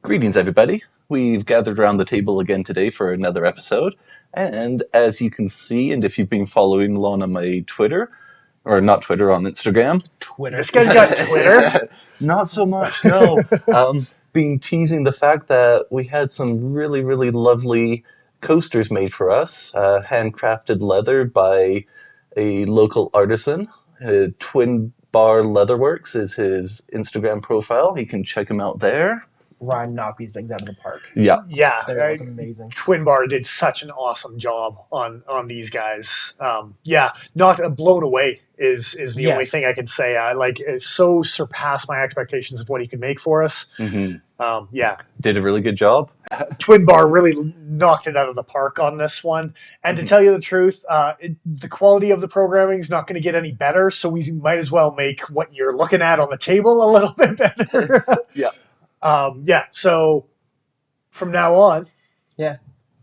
Greetings, everybody. We've gathered around the table again today for another episode. And as you can see, and if you've been following along on my Twitter, or not Twitter, on Instagram. Twitter. This guy's got Twitter? Not so much, no. Been teasing the fact that we had some really, really lovely coasters made for us, handcrafted leather by a local artisan. Twin Bar Leatherworks is his Instagram profile. You can check him out there. Ryan knocked these things out of the park. Yeah. Yeah, They're looking amazing. Twin Bar did such an awesome job on these guys. Not blown away is the only thing I can say. It so surpassed my expectations of what he could make for us. Mm-hmm. Yeah, Did a really good job. Twin Bar really knocked it out of the park on this one. And to tell you the truth, the quality of the programming is not going to get any better. So we might as well make what you're looking at on the table a little bit better. Yeah. So from now on,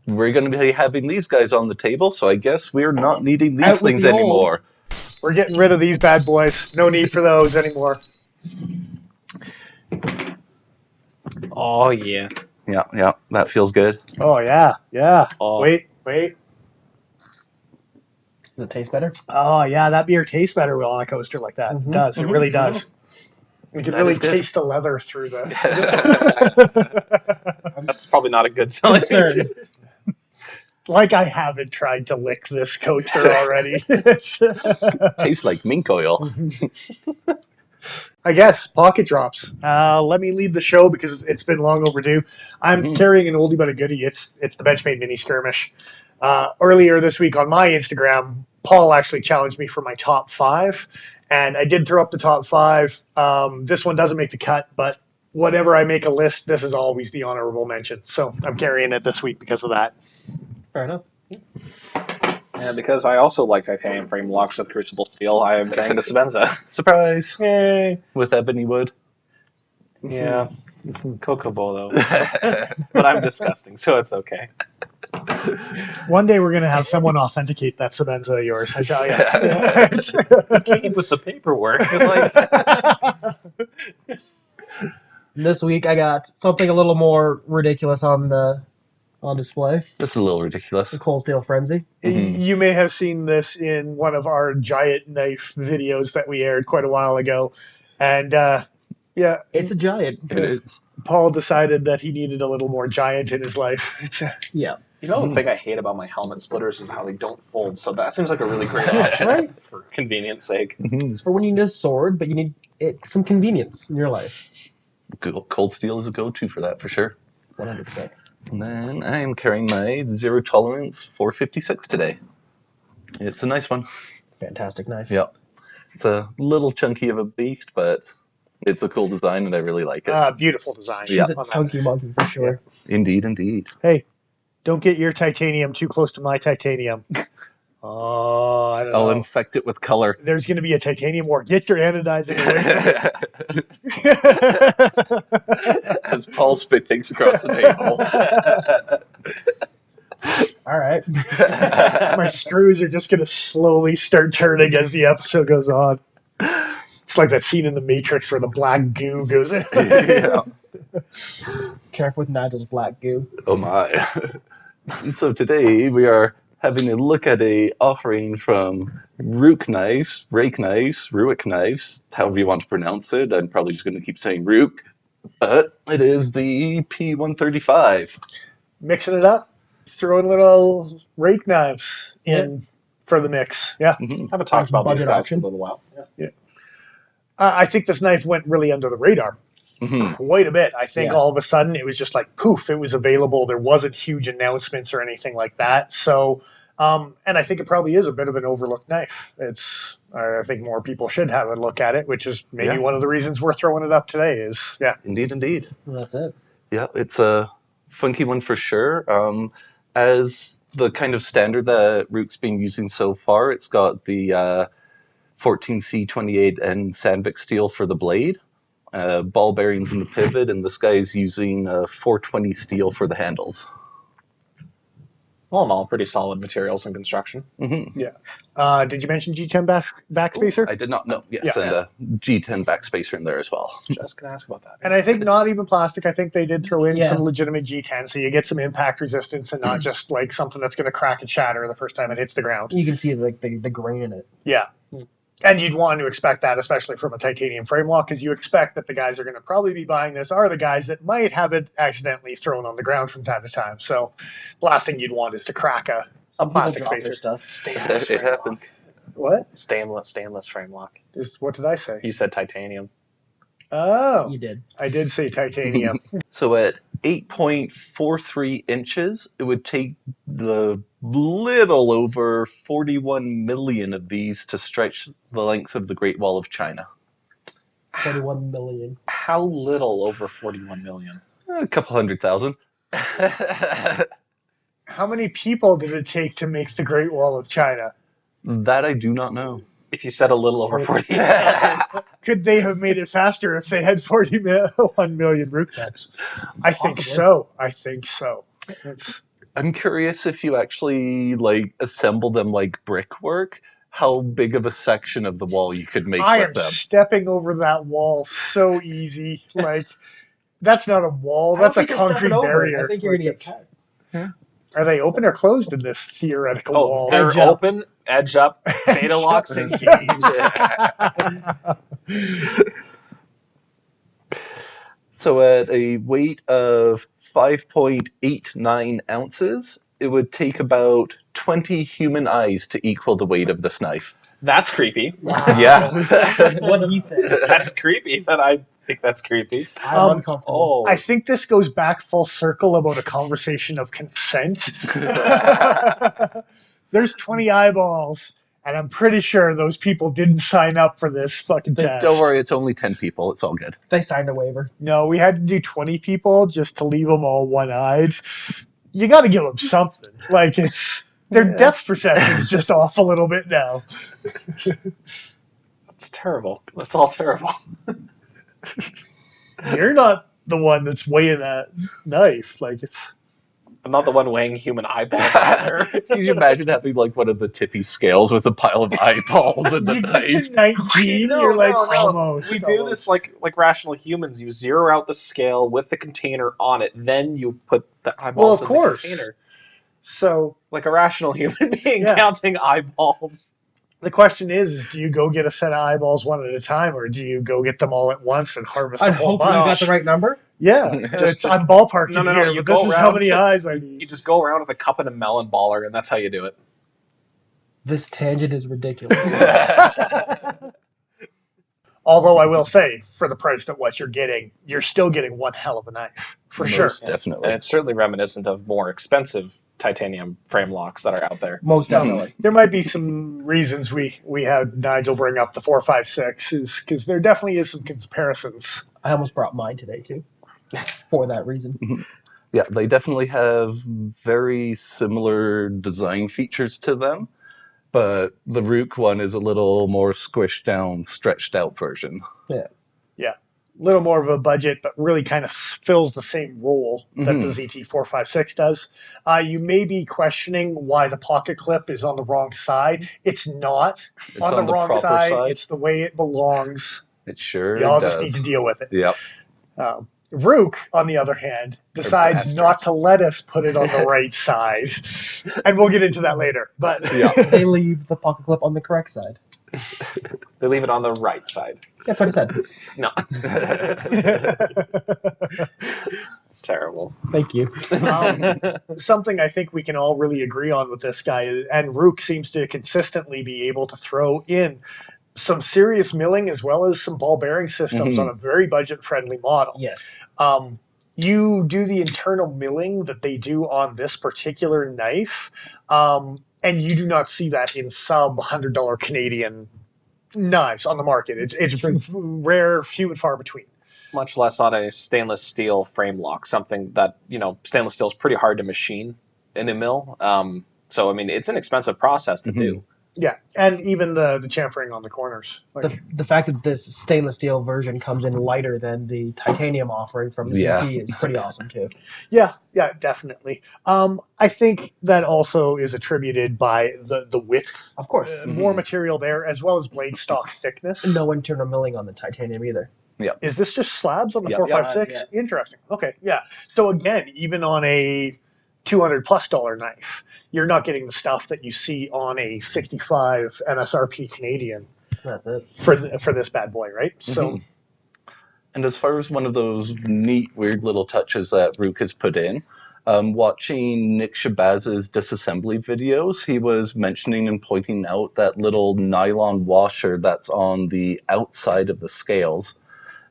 We're going to be having these guys on the table, so I guess we're not needing these Out with things the old. anymore. we're getting rid of these bad boys. No need for those anymore. Oh, yeah. Yeah, that feels good. Oh, yeah. Oh. Wait. Does it taste better? Oh, yeah, that beer tastes better on a coaster like that. It does. It really does. You can That really is good. taste the leather through the... That's probly not a good selling Concerned. agent. Like I haven't tried to lick this coaster already. Tastes like mink oil. I guess, pocket drops. Let me lead the show because it's been long overdue. I'm carrying an oldie but a goodie. It's the Benchmade Mini Skirmish. Earlier this week on my Instagram, Paul actually challenged me for my top 5, and I did throw up the top 5. This one doesn't make the cut, but whenever I make a list, this is always the honorable mention. So I'm carrying it this week because of that. Fair enough. And because I also like titanium frame locks with crucible steel, I am carrying the Sabenza. Surprise! Yay. With ebony wood. Yeah. Kokobo, though. But I'm disgusting, so it's okay. One day we're going to have someone authenticate that Sabenza of yours, I tell you. Came with the paperwork. This week I got something a little more ridiculous on display. Just a little ridiculous. The Cold Steel Frenzy. You may have seen this in one of our giant knife videos that we aired quite a while ago. And It's a giant. It is. Paul decided that he needed a little more giant in his life. Yeah. You know the thing I hate about my helmet splitters is how they don't fold, so that seems like a really great option Right? for convenience sake. It's for when you need a sword, but you need some convenience in your life. Cold steel is a go-to for that, for sure. 100%. And then I am carrying my Zero Tolerance 456 today. It's a nice one. Fantastic knife. Yeah. It's a little chunky of a beast, but it's a cool design and I really like it. Beautiful design. Yeah. She's a on that. chunky monkey for sure. Indeed, indeed. Hey, don't get your titanium too close to my titanium. Oh, I don't I'll know. infect it with color. There's going to be a titanium war. Get your anodizing away. As Paul spit takes across the table. All right. My screws are just going to slowly start turning as the episode goes on. It's like that scene in The Matrix where the black goo goes in. Yeah. Careful with Nigel's black goo. Oh my. So today we are having a look at a offering from Ruike Knives, Ruike Knives, however you want to pronounce it. I'm probably just going to keep saying Ruike, but it is the P135. Mixing it up, throwing little Ruike knives in for the mix. Yeah. Haven't talked about these Budget guys option. for a little while. Yeah. I think this knife went really under the radar quite a bit. I think all of a sudden it was just like poof, it was available. There wasn't huge announcements or anything like that. So, and I think it probably is a bit of an overlooked knife. I think more people should have a look at it, which is maybe one of the reasons we're throwing it up today is, Indeed. Well, that's it. Yeah, it's a funky one for sure. As the kind of standard that Ruike's been using so far, it's got the 14C28 and Sandvik steel for the blade, ball bearings in the pivot, and this guy is using 420 steel for the handles. All in all, pretty solid materials and construction. Mm-hmm. Did you mention G10 backspacer? I did not know. Yes, Yeah. and a G10 backspacer in there as well. Just gonna ask about that. And I think not even plastic. I think they did throw in Yeah. some legitimate G10, so you get some impact resistance and not just like something that's going to crack and shatter the first time it hits the ground. You can see like the grain in it. Yeah. And you'd want to expect that, especially from a titanium frame lock, because you expect that the guys are going to probably be buying this are the guys that might have it accidentally thrown on the ground from time to time. So the last thing you'd want is to crack a Some people plastic drop their spacer. stuff. Stainless It frame happens. What? lock. Stainless frame lock. What did I say? You said titanium. Oh, You did. I did say titanium. So at 8.43 inches, it would take the little over 41 million of these to stretch the length of the Great Wall of China. 41 million. How little over 41 million? A couple 100,000. How many people did it take to make the Great Wall of China? That I do not know. If you said a little over 40. Could they have made it faster if they had 41 million Ruike Knives? I think Possibly. so. I think so. It's, I'm curious if you actually like assemble them like brickwork, how big of a section of the wall you could make I with am them. stepping over that wall so easy. Like, that's not a wall. I don't That's a think you're stepping concrete over it. barrier. I think you're going to get cut. Are they open or closed in this theoretical Oh, wall? they're Edge up. open, edge up, beta locks engaged. So at a weight of 5.89 ounces, it would take about 20 human eyes to equal the weight of this knife. That's creepy. Yeah. What he said. That's creepy. I think that's creepy. I'm uncomfortable. Oh, I think this goes back full circle about a conversation of consent. There's 20 eyeballs, and I'm pretty sure those people didn't sign up for this fucking test. Don't worry, it's only 10 people. It's all good. They signed a waiver. No, we had to do 20 people just to leave them all one-eyed. You got to give them something. Like, it's their depth perception's just off a little bit now. that's terrible. That's all terrible. You're not the one that's weighing that knife. Like, it's I'm not the one weighing human eyeballs out there. Can you imagine having like one of the tippy scales with a pile of eyeballs and the you get to knife? 19, No, you're like, no, no. almost. We do this like rational humans. You zero out the scale with the container on it, then you put the eyeballs Well, of in course. the container. So Like a rational human being Yeah. counting eyeballs. the question is, do you go get a set of eyeballs one at a time, or do you go get them all at once and harvest I a whole hope you bunch? got the right number. Yeah, Just- I'm ballparking No, here, you but this go is how around- many eyes I You need. just go around with a cup and a melon baller, and that's how you do it. This tangent is ridiculous. Although I will say, for the price of what you're still getting one hell of a knife, for sure. Most definitely. And it's certainly reminiscent of more expensive titanium frame locks that are out there. Most definitely. There might be some reasons we had Nigel bring up the 456, because there definitely is some comparisons. I almost brought mine today, too. For that reason. Yeah, they definitely have very similar design features to them, but the Ruike one is a little more squished down, stretched out version. Yeah. Yeah, a little more of a budget, but really kind of fills the same role that the ZT456 does. You may be questioning why the pocket clip is on the wrong side. It's not It's on the wrong proper side. It's the way it belongs. It sure Y'all does. just need to deal with it. Yep. Ruike, on the other hand, decides bastards. not to let us put it on the right side. And we'll get into that later. But Yeah. They leave the pocket clip on the correct side. They leave it on the right side. That's what I said. No. Terrible. Thank you. something I think we can all really agree on with this guy, and Ruike seems to consistently be able to throw in some serious milling as well as some ball bearing systems on a very budget-friendly model. Yes. You do the internal milling that they do on this particular knife, and you do not see that in sub $100 Canadian knives on the market. It's rare, few and far between. Much less on a stainless steel frame lock, something that, stainless steel is pretty hard to machine in a mill. So, I mean, it's an expensive process to do. Yeah, and even the chamfering on the corners. Like, The fact that this stainless steel version comes in lighter than the titanium offering from the Yeah. ZT is pretty awesome too. yeah, definitely. I think that also is attributed by the width. Of course, More material there, as well as blade stock thickness. no internal milling on the titanium either. Is this just slabs on the Yeah. 456? Yeah. Interesting. Okay, yeah. So again, even on a $200+ knife, you're not getting the stuff that you see on a 65 MSRP Canadian That's it. for this bad boy, right? So And as far as one of those neat, weird little touches that Ruike has put in, watching Nick Shabazz's disassembly videos, he was mentioning and pointing out that little nylon washer that's on the outside of the scales.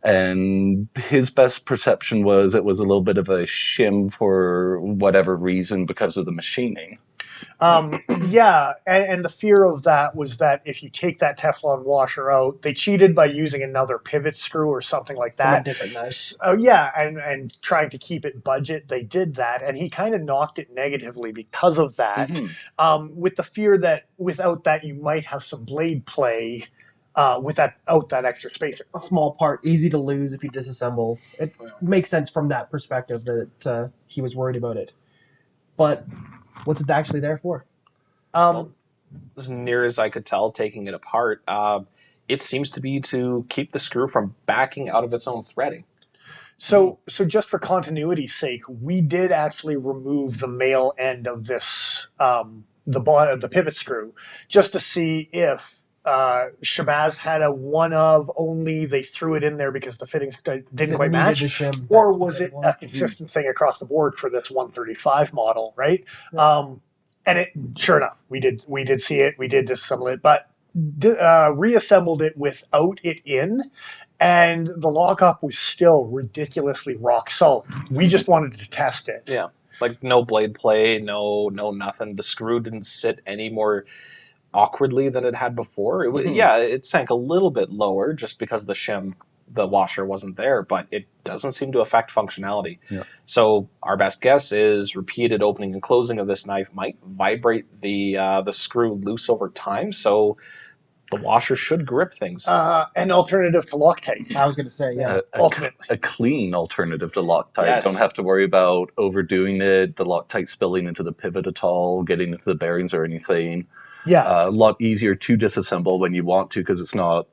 And his best perception was it was a little bit of a shim for whatever reason because of the machining. yeah, and the fear of that was that if you take that Teflon washer out, they cheated by using another pivot screw or something like From a that. different knife. Oh yeah, and trying to keep it budget, they did that, and he kind of knocked it negatively because of that. With the fear that without that you might have some blade play without that extra spacer. A small part, easy to lose if you disassemble. It makes sense from that perspective that he was worried about it. But what's it actually there for? As near as I could tell, taking it apart, it seems to be to keep the screw from backing out of its own threading. So just for continuity's sake, we did actually remove the male end of this, the pivot screw, just to see if Shabazz had a one of only they threw it in there because the fittings didn't quite match, or was it a consistent thing across the board for this 135 model, right? Yeah. And it, sure enough, we did see it, we did disassemble it, but reassembled it without it in, and the lockup was still ridiculously rock solid. We just wanted to test it. Yeah, like no blade play, no nothing. The screw didn't sit any more awkwardly than it had before. It sank a little bit lower just because the washer wasn't there, but it doesn't seem to affect functionality. Yeah. So our best guess is repeated opening and closing of this knife might vibrate the screw loose over time, so the washer should grip things. An alternative to Loctite. I was going to say, yeah. Ultimately. A clean alternative to Loctite. Yes. Don't have to worry about overdoing it, the Loctite spilling into the pivot at all, getting into the bearings or anything. Yeah. A lot easier to disassemble when you want to because it's not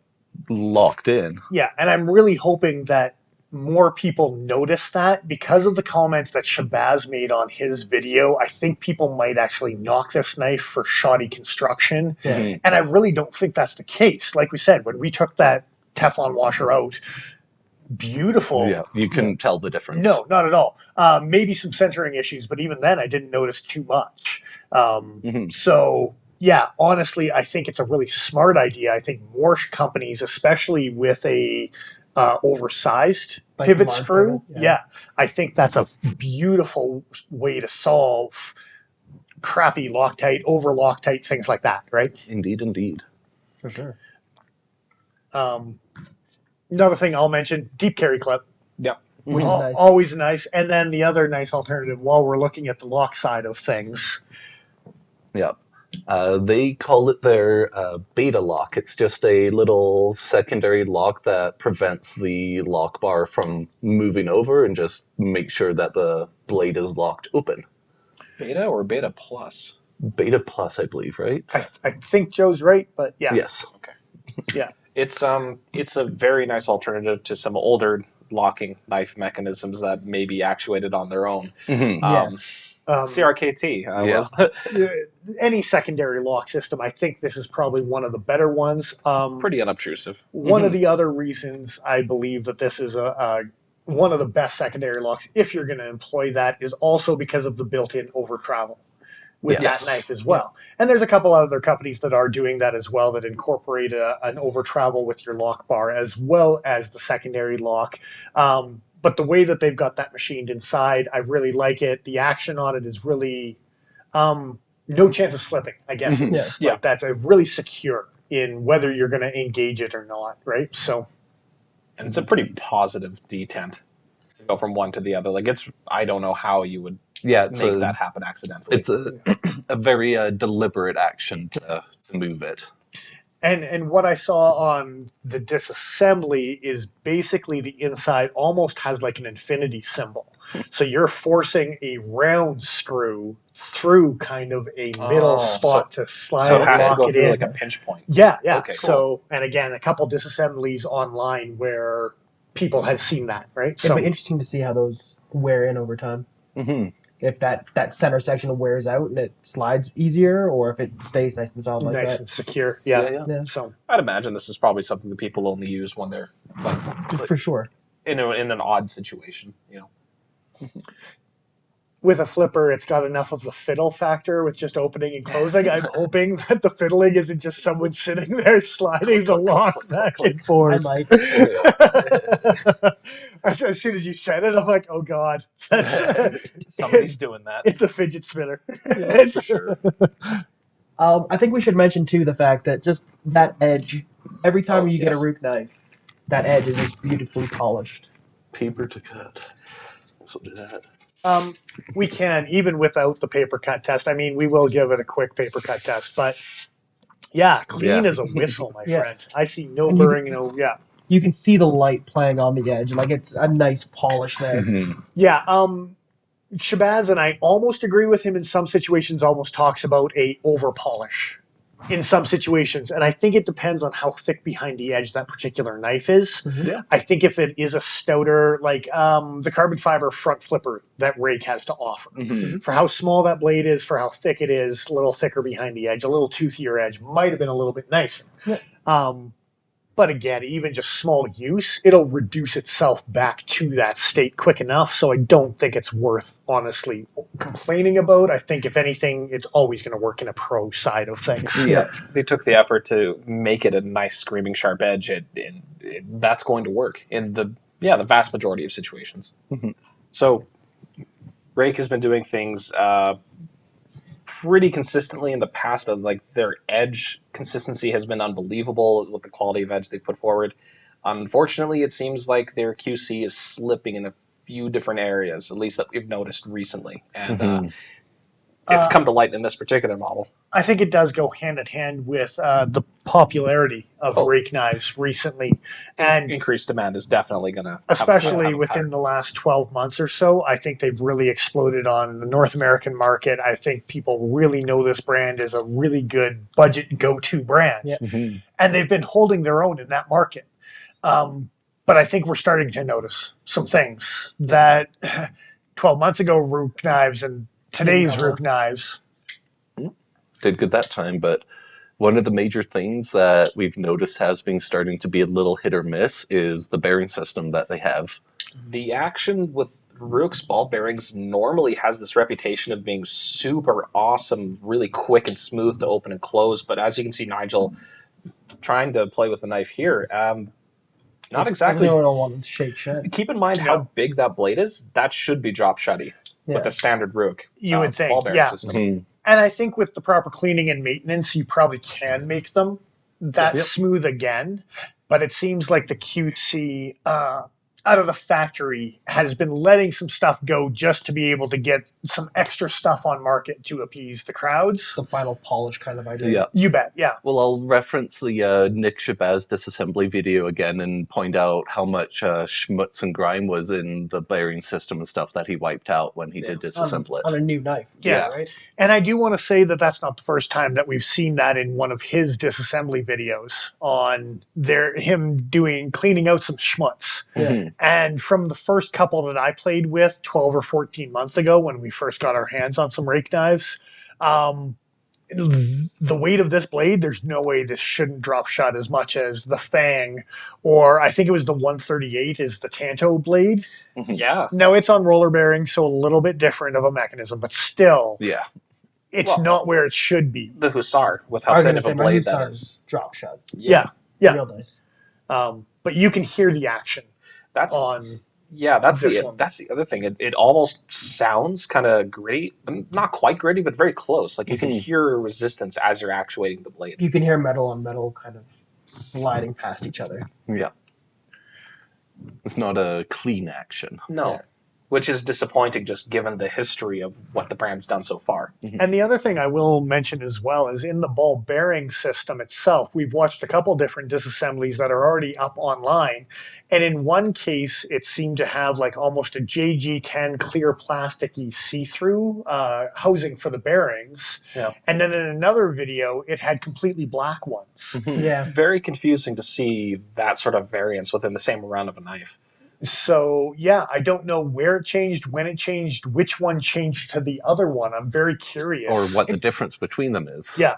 locked in. Yeah, and I'm really hoping that more people notice that because of the comments that Shabazz made on his video. I think people might actually knock this knife for shoddy construction. Yeah. And I really don't think that's the case. Like we said, when we took that Teflon washer out, beautiful. Yeah, you couldn't tell the difference. No, not at all. Maybe some centering issues, but even then I didn't notice too much. So, yeah, honestly, I think it's a really smart idea. I think more companies, especially with a oversized Like pivot the large screw, pivot, I think that's a beautiful way to solve crappy Loctite, over Loctite, things like that, right? Indeed. For sure. Another thing I'll mention, deep carry clip. Yeah. Which is nice. Always nice. And then the other nice alternative while we're looking at the lock side of things. Yeah. They call it their beta lock. It's just a little secondary lock that prevents the lock bar from moving over and just make sure that the blade is locked open. Beta or Beta Plus? Beta Plus, I believe, right? I think Joe's right, but yeah. Yes. Okay. Yeah. It's a very nice alternative to some older locking knife mechanisms that may be actuated on their own. Yes. CRKT. Any secondary lock system, I think this is probably one of the better ones. Pretty unobtrusive. One of the other reasons I believe that this is one of the best secondary locks, if you're going to employ that, is also because of the built-in over travel with Yes. that knife as well. And there's a couple other companies that are doing that as well, that incorporate an over travel with your lock bar as well as the secondary lock. But the way that they've got that machined inside, I really like it. The action on it is really no chance of slipping, I guess. It's like that's a really secure in whether you're going to engage it or not, right? So, And it's a pretty positive detent to go from one to the other. Like I don't know how you would Yeah, make that happen accidentally. It's a very deliberate action to to move it. And what I saw on the disassembly is basically the inside almost has like an infinity symbol. So you're forcing a round screw through kind of a middle spot to slide So it and has to lock go it through in. like a pinch point. Yeah. Okay, So, cool. and again, a couple disassemblies online where people have seen that, right? It'd be interesting to see how those wear in over time. Mm-hmm. If that center section wears out and it slides easier, or if it stays nice and solid like nice that. and secure. Yeah. Yeah, So I'd imagine this is probably something that people only use when they're like for sure. in an odd situation, you know. with a flipper, it's got enough of the fiddle factor with just opening and closing. I'm hoping that the fiddling isn't just someone sitting there sliding the lock back and I forth. might. As soon as you said it, I'm like, oh god, that's Somebody's doing that. it's a fidget spinner. For sure. I think we should mention too the fact that just that edge, every time you get a yes. Ruike knife, that edge is just beautifully polished. Paper to cut. So do that. We can, even without the paper cut test. I mean, we will give it a quick paper cut test, but yeah, clean as a whistle, my Yeah. friend. I see no And you burring, You can see the light playing on the edge, like it's a nice polish there. Mm-hmm. Yeah, Shabazz, and I almost agree with him in some situations, almost talks about a over polish in some situations. And I think it depends on how thick behind the edge that particular knife is. Mhm. Yeah. I think if it is a stouter, like the carbon fiber front flipper that Rike has to offer, Mm-hmm. for how small that blade is, for how thick it is, a little thicker behind the edge, a little toothier edge, might have been a little bit nicer. Yeah. But again, even just small use, it'll reduce itself back to that state quick enough. So I don't think it's worth, honestly, complaining about. I think, if anything, it's always going to work in a pro side of things. Yeah. They took the effort to make it a nice screaming sharp edge, and that's going to work in the vast majority of situations. Mhm. So Rike has been doing things pretty consistently in the past. Of like their edge consistency has been unbelievable with the quality of edge they put forward. Unfortunately, it seems like their QC is slipping in a few different areas, at least that we've noticed recently, and it's come to light in this particular model. I think it does go hand in hand with the popularity of Ruike knives recently, and Increased demand is definitely going to, especially within the last 12 months or so. I think they've really exploded on the North American market. I think people really know this brand is a really good budget go-to brand, Yeah. Mm-hmm. and they've been holding their own in that market. But I think we're starting to notice some things that 12 months ago Ruike knives and today's Ruike knives Did good that time, but one of the major things that we've noticed has been starting to be a little hit or miss is the bearing system that they have. The action with Ruike's ball bearings normally has this reputation of being super awesome, really quick and smooth to open and close. But as you can see, Nigel trying to play with the knife here, not exactly. Doesn't really want to shake shut. Keep in mind how big that blade is. That should be drop shutty with a standard Ruike. You would think, ball bearing yeah. system. Mm-hmm. And I think with the proper cleaning and maintenance, you probably can make them that Yep. smooth again. But it seems like the QC out of the factory has been letting some stuff go just to be able to get some extra stuff on market to appease the crowds. The final polish kind of idea. Yeah. You bet, yeah. Well, I'll reference the Nick Shabazz disassembly video again and point out how much schmutz and grime was in the bearing system and stuff that he wiped out when he did disassemble On it. a new knife. Yeah. Right? And I do want to say that that's not the first time that we've seen that in one of his disassembly videos on him cleaning out some schmutz. Mhm. And from the first couple that I played with 12 or 14 months ago when we first got our hands on some Ruike knives, the weight of this blade, there's no way this shouldn't drop shut as much as the Fang, or I think it was the 138 is the Tanto blade. Yeah. No, it's on roller bearings, so a little bit different of a mechanism, but still, Yeah. it's not where it should be. The Hussar, with I how was thin going of to a say, my blade that Hussar is. drop shut. Yeah. Real nice. But you can hear the action That's on. that's this the one. that's the other thing. It almost sounds kind of gritty, not quite gritty, but very close. Like you can Mhm. hear resistance as you're actuating the blade. You can hear metal on metal kind of sliding past each other. Yeah. It's not a clean action. No. Yeah. which is disappointing just given the history of what the brand's done so far. And the other thing I will mention as well is in the ball bearing system itself, we've watched a couple different disassemblies that are already up online. And in one case, it seemed to have like almost a JG10 clear plasticky see-through housing for the bearings. Yeah. And then in another video, it had completely black ones. Yeah. Very confusing to see that sort of variance within the same run of a knife. So, yeah, I don't know where it changed, when it changed, which one changed to the other one. I'm very curious. Or what the difference between them is. Yeah.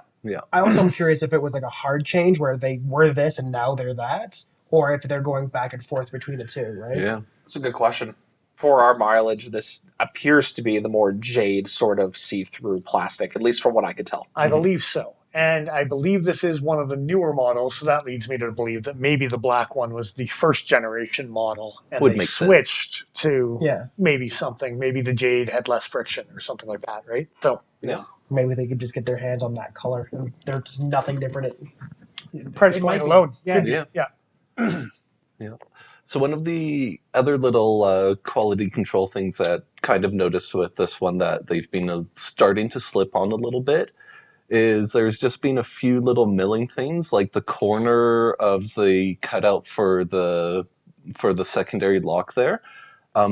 I also am curious if it was like a hard change where they were this and now they're that, or if they're going back and forth between the two, right? Yeah. That's a good question. For our mileage, this appears to be the more jade sort of see-through plastic, at least from what I could tell. I believe so. And I believe this is one of the newer models, so that leads me to believe that maybe the black one was the first generation model, and Would they make switched to Yeah. maybe something. Maybe the jade had less friction or something like that, right? So Yeah. Maybe they could just get their hands on that color. And there's just nothing different. price It point might be. alone. Yeah. Yeah. Yeah. So one of the other little quality control things that kind of noticed with this one that they've been starting to slip on a little bit is there's just been a few little milling things, like the corner of the cutout for the secondary lock there.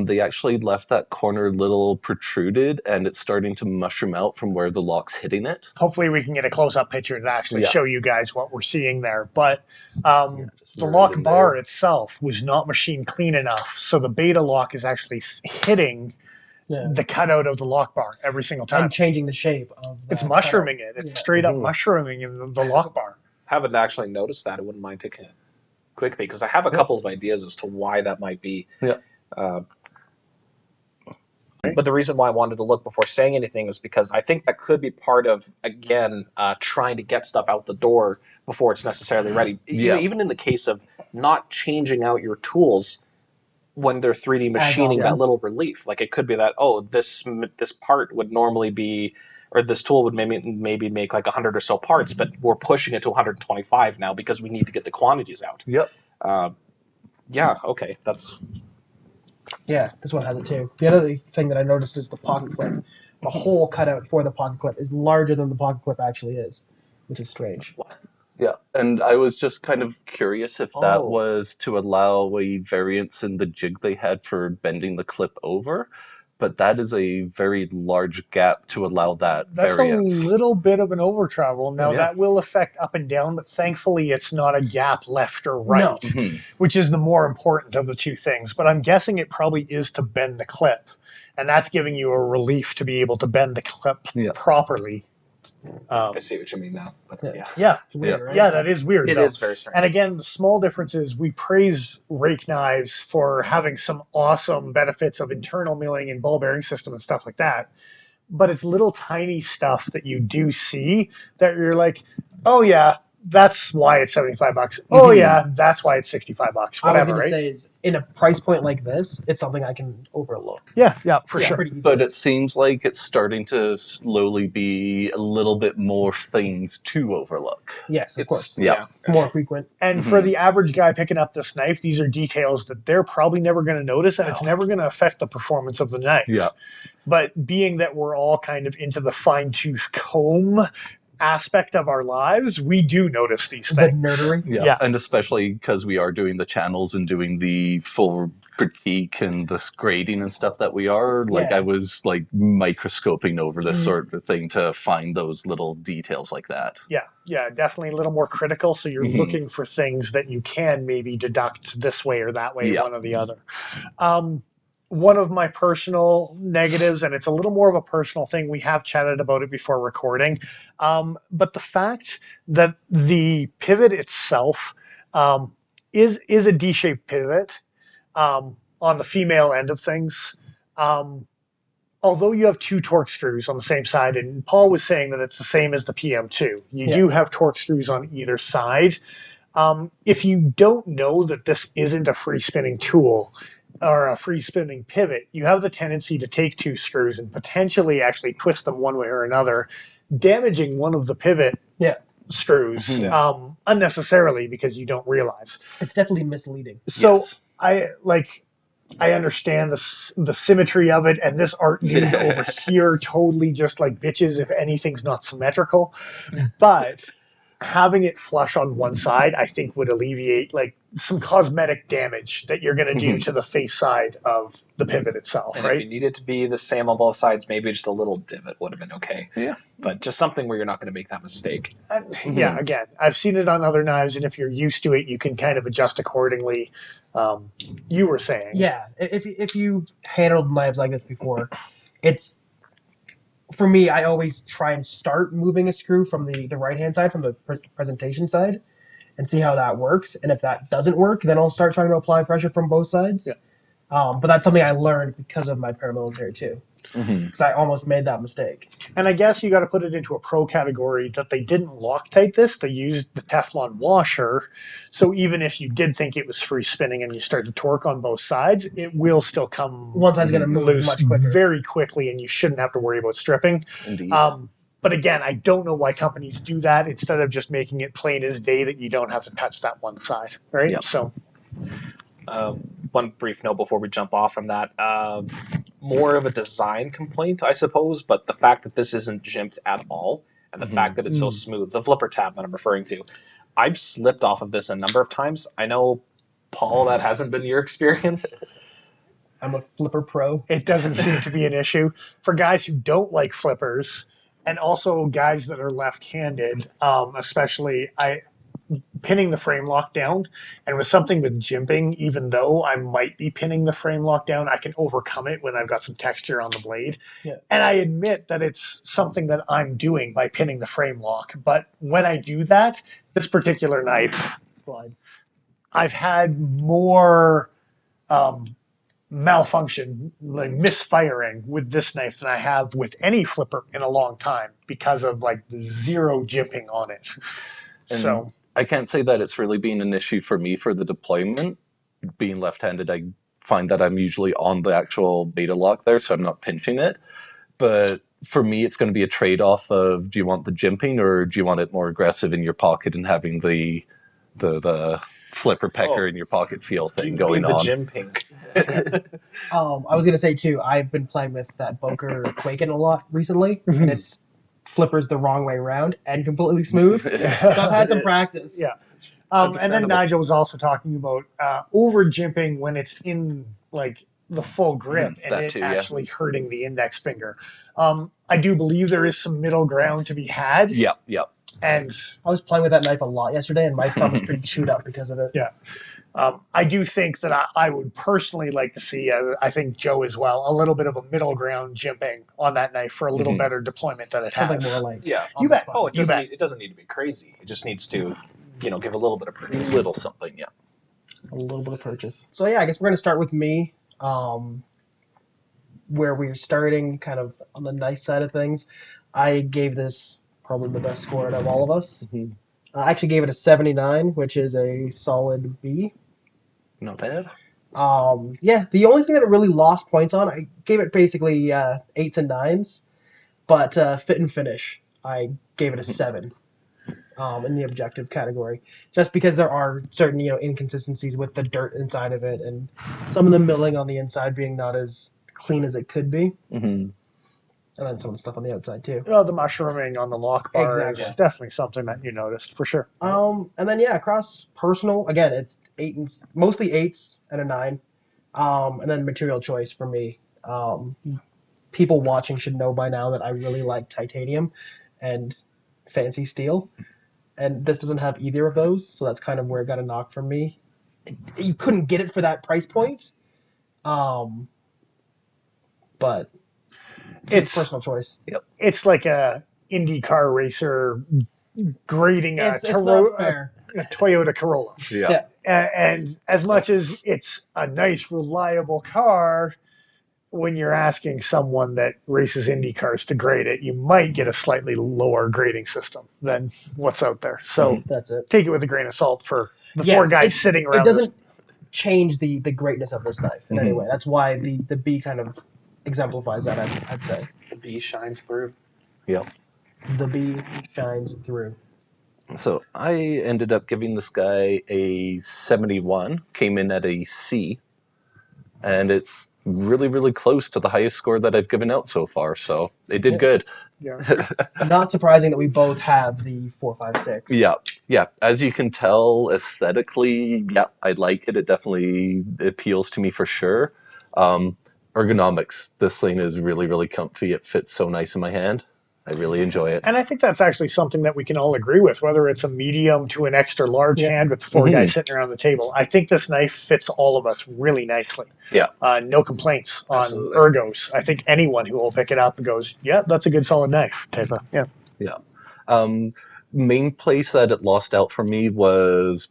They actually left that corner little protruded, and it's starting to mushroom out from where the lock's hitting it. Hopefully we can get a close-up picture to actually Yeah. show you guys what we're seeing there. But Just the mirrored lock in bar there. itself was not machine clean enough, so the beta lock is actually hitting Yeah. the cutout of the lock bar every single time. And changing the shape of It's that mushrooming cutout. it. It's Yeah. straight up Mhm. mushrooming in the lock bar. Haven't actually noticed that. I wouldn't mind taking a quick peek because I have a couple of ideas as to why that might be. Yeah. But the reason why I wanted to look before saying anything is because I think that could be part of, again, trying to get stuff out the door before it's necessarily ready. Yeah. Even in the case of not changing out your tools when they're 3D machining yeah. that little relief. Like it could be that, oh, this part would normally be, or this tool would maybe make like 100 or so parts, but we're pushing it to 125 now because we need to get the quantities out. Yep. Yeah, okay, that's... Yeah, this one has it too. The other thing that I noticed is the pocket clip. The hole cutout for the pocket clip is larger than the pocket clip actually is, which is strange. Yeah, and I was just kind of curious if that Oh. was to allow a variance in the jig they had for bending the clip over, but that is a very large gap to allow that That's variance. a little bit of an over travel. Now Yeah. that will affect up and down, but thankfully it's not a gap left or right, No. Mhm. which is the more important of the two things. But I'm guessing it probably is to bend the clip, and that's giving you a relief to be able to bend the clip Yeah. properly. I see what you mean now. But Yeah. yeah. Yeah, It's weird, right? yeah, that is weird. It though. is very strange. And again, the small differences, we praise Ruike Knives for having some awesome benefits of internal milling and ball bearing system and stuff like that. But it's little tiny stuff that you do see that you're like, oh yeah, that's why it's $75. Oh Mhm. yeah, that's why it's $65. I was Whatever, going to right? say is in a price point like this, it's something I can overlook. Yeah, for Yeah, sure. pretty easily. But it seems like it's starting to slowly be a little bit more things to overlook. Yes, of course. Yeah. More frequent. And for Mhm. the average guy picking up this knife, these are details that they're probably never going to notice, and it's never going to affect the performance of the knife. Yeah. But being that we're all kind of into the fine tooth comb aspect of our lives, we do notice these The things. nerdery. Yeah. And especially because we are doing the channels and doing the full critique and this grading and stuff that we are, like Yeah. I was like microscoping over this sort of thing to find those little details like that. Yeah, definitely a little more critical. So you're Mhm. looking for things that you can maybe deduct this way or that way, Yeah. one or the other. One of my personal negatives, and it's a little more of a personal thing, we have chatted about it before recording, but the fact that the pivot itself is a D-shaped pivot on the female end of things. Although you have two torque screws on the same side, and Paul was saying that it's the same as the PM2, you Yeah. do have torque screws on either side. If you don't know that this isn't a free spinning tool or a free spinning pivot, you have the tendency to take two screws and potentially actually twist them one way or another, damaging one of the pivot Yeah. screws Mhm. unnecessarily because you don't realize. It's definitely misleading. So Yes. I like I understand the symmetry of it, and this art dude over here totally just like bitches if anything's not symmetrical. But having it flush on one side, I think, would alleviate like some cosmetic damage that you're going to do to the face side of the pivot itself, And right? if you need it to be the same on both sides, maybe just a little divot would have been okay. Yeah. But just something where you're not going to make that mistake. Yeah, again, I've seen it on other knives, and if you're used to it, you can kind of adjust accordingly. You were saying, Yeah, if you handled knives like this before, it's for me. I always try and start moving a screw from the right hand side, from the presentation side, and see how that works. And if that doesn't work, then I'll start trying to apply pressure from both sides. Yeah. But that's something I learned because of my paramilitary too, because I almost made that mistake. and I guess you got to put it into a pro category that they didn't Loctite this; they used the Teflon washer. So even if you did think it was free spinning and you started torque on both sides, it will still come One side's going to move loose much quicker. very quickly, and you shouldn't have to worry about stripping. Indeed. But again, I don't know why companies do that instead of just making it plain as day that you don't have to touch that one side, right? Yep. So, One brief note before we jump off from that. More of a design complaint, I suppose, but the fact that this isn't jimped at all, and the fact that it's so smooth, the flipper tab that I'm referring to, I've slipped off of this a number of times. I know, Paul, that hasn't been your experience. I'm a flipper pro. it doesn't seem to be an issue for guys who don't like flippers, and also guys that are left-handed. Especially, pinning the frame lock down, and with something with jimping, even though I might be pinning the frame lock down, I can overcome it when I've got some texture on the blade. Yeah. And I admit that it's something that I'm doing by pinning the frame lock. But when I do that, this particular knife, Slides. I've had more malfunction, like misfiring with this knife than I have with any flipper in a long time because of like the zero jimping on it. And So I can't say that it's really been an issue for me for the deployment. Being left-handed, I find that I'm usually on the actual beta lock there, so I'm not pinching it. But for me, it's going to be a trade-off of, do you want the jimping or do you want it more aggressive in your pocket and having the flipper pecker in your pocket feel thing going the on? gym pink. I was gonna say too. I've been playing with that Boker Quaken a lot recently, and it's flippers the wrong way around and completely smooth. So I've had some practice. yeah. And then Understandable. Nigel was also talking about over jimping when it's in like the full grip and that it too, yeah. actually hurting the index finger. I do believe there is some middle ground to be had. Yep. And I was playing with that knife a lot yesterday, and my thumb was pretty chewed up because of it. yeah. I do think that I would personally like to see, I think Joe as well, a little bit of a middle ground jimping on that knife for a little better deployment that it has. Something more like Yeah. on You the bet. spot. Oh, it You doesn't, bet. it doesn't need to be crazy. It just needs to, give a little bit of purchase. Little something, yeah. A little bit of purchase. So yeah, I guess we're gonna start with me, where we're starting kind of on the nice side of things. I gave this probably the best score out of all of us. I actually gave it a 79, which is a solid B. Not bad. Yeah, the only thing that it really lost points on, I gave it basically 8s and 9s, but fit and finish, I gave it a 7 in the objective category, just because there are certain inconsistencies with the dirt inside of it, and some of the milling on the inside being not as clean as it could be, and then some of the stuff on the outside too. Well, the mushrooming on the lock bar Exactly. is definitely something that you noticed for sure. And then across personal, again, it's mostly 8s and a 9, and then material choice for me. People watching should know by now that I really like titanium and fancy steel, and this doesn't have either of those, so that's kind of where it got a knock from me. You couldn't get it for that price point, but it's personal choice. It's like a IndyCar racer grading It's not fair. a Toyota Corolla. Yeah. And as much as it's a nice, reliable car, when you're asking someone that races Indy cars to grade it, you might get a slightly lower grading system than what's out there. So That's it. take it with a grain of salt for the Yes, four guys sitting around. It doesn't change the greatness of this knife in any way. That's why the B kind of exemplifies that, I'd say. The B shines through. Yep. The B shines through. So I ended up giving this guy a 71, came in at a C. and it's really, really close to the highest score that I've given out so far. So it did good. Yeah. Not surprising that we both have the 456. Yeah. As you can tell, aesthetically, yeah, I like it. It definitely appeals to me for sure. Ergonomics. This thing is really, really comfy. It fits so nice in my hand. I really enjoy it. And I think that's actually something that we can all agree with, whether it's a medium to an extra large hand with 4 guys sitting around the table. I think this knife fits all of us really nicely. Yeah. No complaints on Absolutely. ergos. I think anyone who will pick it up and goes, yeah, that's a good solid knife. Type of, yeah. Main place that it lost out for me was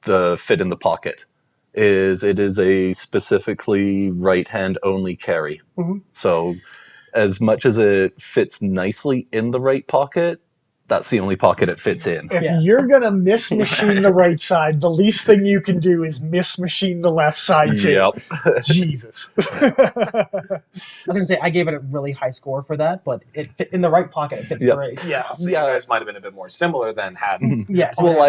the fit in the pocket. It is a specifically right hand only carry. So as much as it fits nicely in the right pocket, that's the only pocket it fits in. If you're going to miss machine the right side, the least thing you can do is miss machine the left side too. Yep. Jesus. I was going to say, I gave it a really high score for that, but it fit in the right pocket. It fits great. Yeah. So you guys might have been a bit more similar than had. Yes. Well,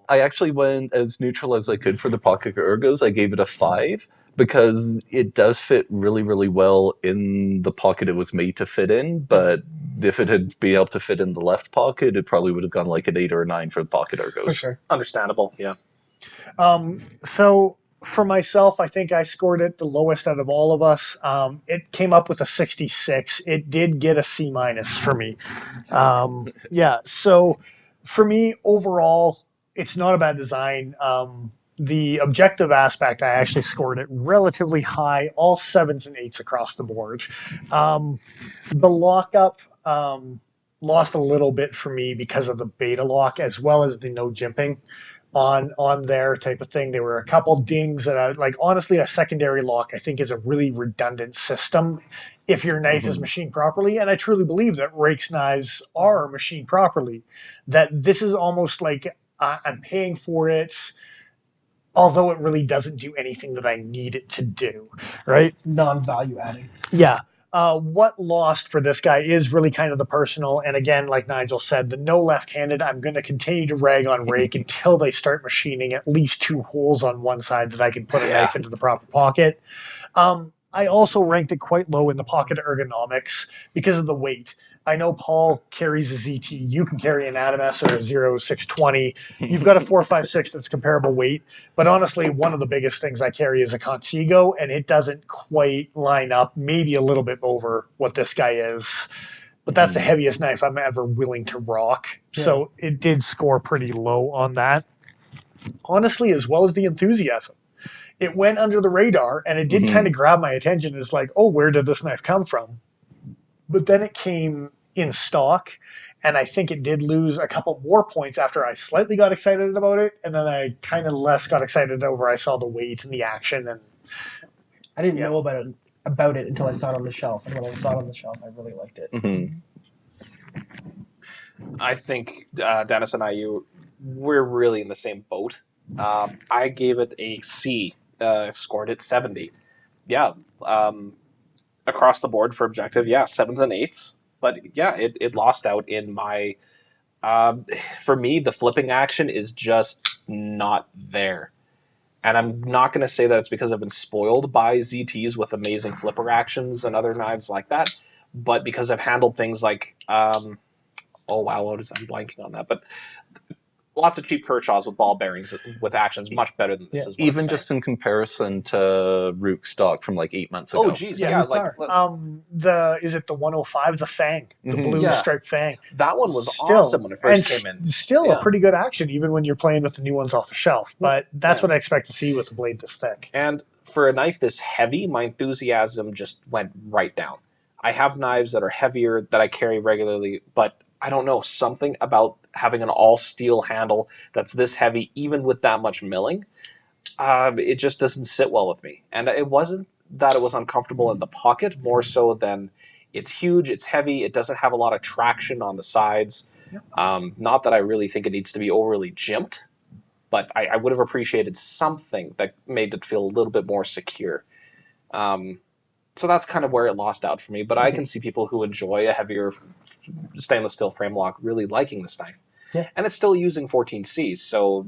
I actually went as neutral as I could for the pocket ergos. I gave it a 5 because it does fit really, really well in the pocket it was made to fit in. But if it had been able to fit in the left pocket, it probably would have gone like an 8 or a 9 for the pocket ergos. For sure. Understandable, yeah. So for myself, I think I scored it the lowest out of all of us. It came up with a 66. It did get a C- for me. So for me, overall, it's not a bad design. The objective aspect, I actually scored it relatively high, all 7s and 8s across the board. The lockup lost a little bit for me because of the beta lock as well as the no jimping on there type of thing. There were a couple dings that I like. Honestly, a secondary lock I think is a really redundant system if your knife is machined properly. And I truly believe that Rike's knives are machined properly. That this is almost like I'm paying for it, although it really doesn't do anything that I need it to do, right? Non-value adding. Yeah. What lost for this guy is really kind of the personal. And again, like Nigel said, the no left-handed, I'm going to continue to rag on Rike until they start machining at least 2 holes on one side that I can put a knife into the proper pocket. I also ranked it quite low in the pocket ergonomics because of the weight. I know Paul carries a ZT. You can carry an Adamas or a 0620. You've got a 456 that's comparable weight. But honestly, one of the biggest things I carry is a Contigo, and it doesn't quite line up, maybe a little bit over what this guy is. But that's the heaviest knife I'm ever willing to rock. Yeah. So it did score pretty low on that. Honestly, as well as the enthusiasm. It went under the radar, and it did kind of grab my attention. It's like, oh, where did this knife come from? But then it came in stock, and I think it did lose a couple more points after I slightly got excited about it, and then I kind of less got excited over I saw the weight and the action. And I didn't know about it until I saw it on the shelf, and when I saw it on the shelf, I really liked it. I think Dennis and we're really in the same boat. I gave it a C, scored it 70. Yeah, across the board for objective, 7s and 8s. But yeah, it lost out in my. For me, the flipping action is just not there. And I'm not going to say that it's because I've been spoiled by ZTs with amazing flipper actions and other knives like that, but because I've handled things like, I'm blanking on that, but lots of cheap Kershaws with ball bearings with actions much better than this. Is even just in comparison to Ruike stock from like 8 months ago. Oh, geez, is it the 105, the Fang, the blue striped Fang? That one was awesome when it first came in. Still a pretty good action, even when you're playing with the new ones off the shelf. But that's what I expect to see with a blade this thick. And for a knife this heavy, my enthusiasm just went right down. I have knives that are heavier that I carry regularly, but I don't know, something about having an all-steel handle that's this heavy, even with that much milling, it just doesn't sit well with me. And it wasn't that it was uncomfortable in the pocket, more so than it's huge, it's heavy, it doesn't have a lot of traction on the sides. Not that I really think it needs to be overly jimped, but I would have appreciated something that made it feel a little bit more secure. So that's kind of where it lost out for me. But I can see people who enjoy a heavier stainless steel frame lock really liking this knife. Yeah. And it's still using 14C, so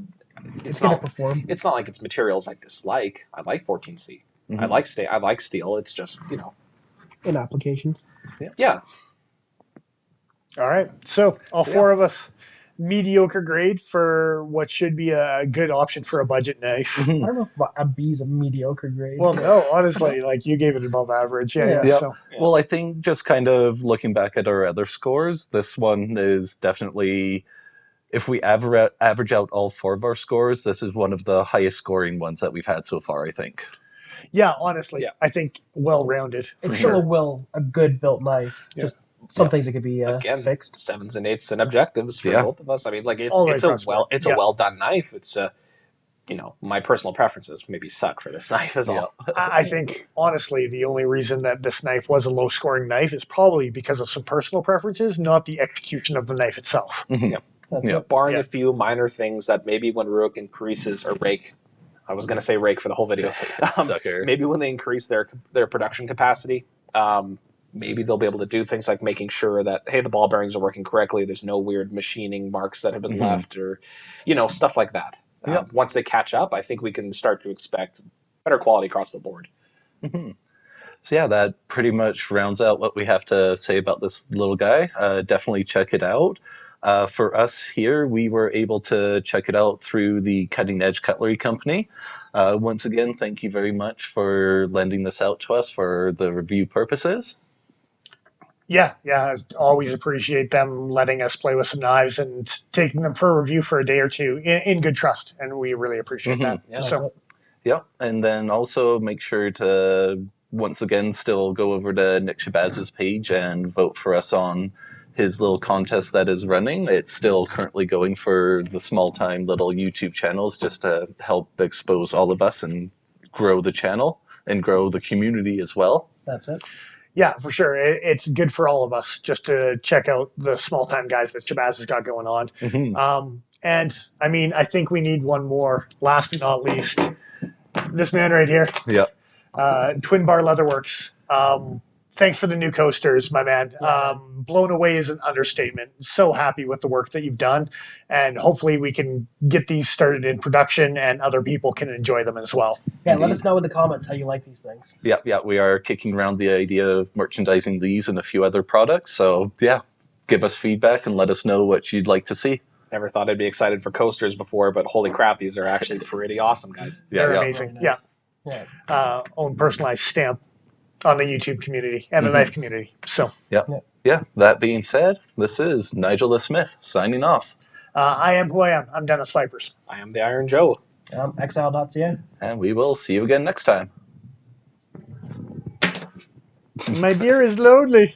it's going to perform. It's not like it's materials I dislike. I like 14C. I like steel. It's just, In applications. yeah. All right. So all four of us, mediocre grade for what should be a good option for a budget knife. I don't know if a B is a mediocre grade. Well, no, honestly, like you gave it above average. Yeah. Yep. So Well, I think just kind of looking back at our other scores, this one is definitely, if we average out all four of our scores, this is one of the highest scoring ones that we've had so far, I think. yeah, honestly, I think well-rounded. It's still a good built knife. Just some things that could be Again, fixed. 7s and 8s and objectives for both of us. I mean, like it's a well done knife. It's my personal preferences maybe suck for this knife is all. I think honestly, the only reason that this knife was a low-scoring knife is probably because of some personal preferences, not the execution of the knife itself. Barring a few minor things that maybe when Ruike increases or Rike. I was going to say Rike for the whole video. Maybe when they increase their production capacity, maybe they'll be able to do things like making sure that, hey, the ball bearings are working correctly. There's no weird machining marks that have been left or, stuff like that. Once they catch up, I think we can start to expect better quality across the board. So yeah, that pretty much rounds out what we have to say about this little guy. Definitely check it out. For us here, we were able to check it out through the Cutting Edge Cutlery Company. Once again, thank you very much for lending this out to us for the review purposes. Yeah, I always appreciate them letting us play with some knives and taking them for a review for a day or two in good trust, and we really appreciate that. Yeah, and then also make sure to, once again, still go over to Nick Shabazz's page and vote for us on his little contest that is running. It's still currently going for the small-time little YouTube channels just to help expose all of us and grow the channel and grow the community as well. That's it. Yeah, for sure. It's good for all of us just to check out the small-time guys that Shabazz has got going on. And, I mean, I think we need one more, last but not least. This man right here. Twin Bar Leatherworks. Thanks for the new coasters, my man. Blown away is an understatement. So happy with the work that you've done. And hopefully we can get these started in production and other people can enjoy them as well. Yeah, let us know in the comments how you like these things. Yeah, we are kicking around the idea of merchandising these and a few other products. So, yeah, give us feedback and let us know what you'd like to see. Never thought I'd be excited for coasters before, but holy crap, these are actually pretty awesome, guys. They're amazing. Nice. Own personalized stamp on the YouTube community and the knife community. So yeah. That being said, this is Nigel the Smith signing off. I am who I am. I'm Dennis Vipers. I am the Iron Joe. Exile.ca. And we will see you again next time. My beer is lonely.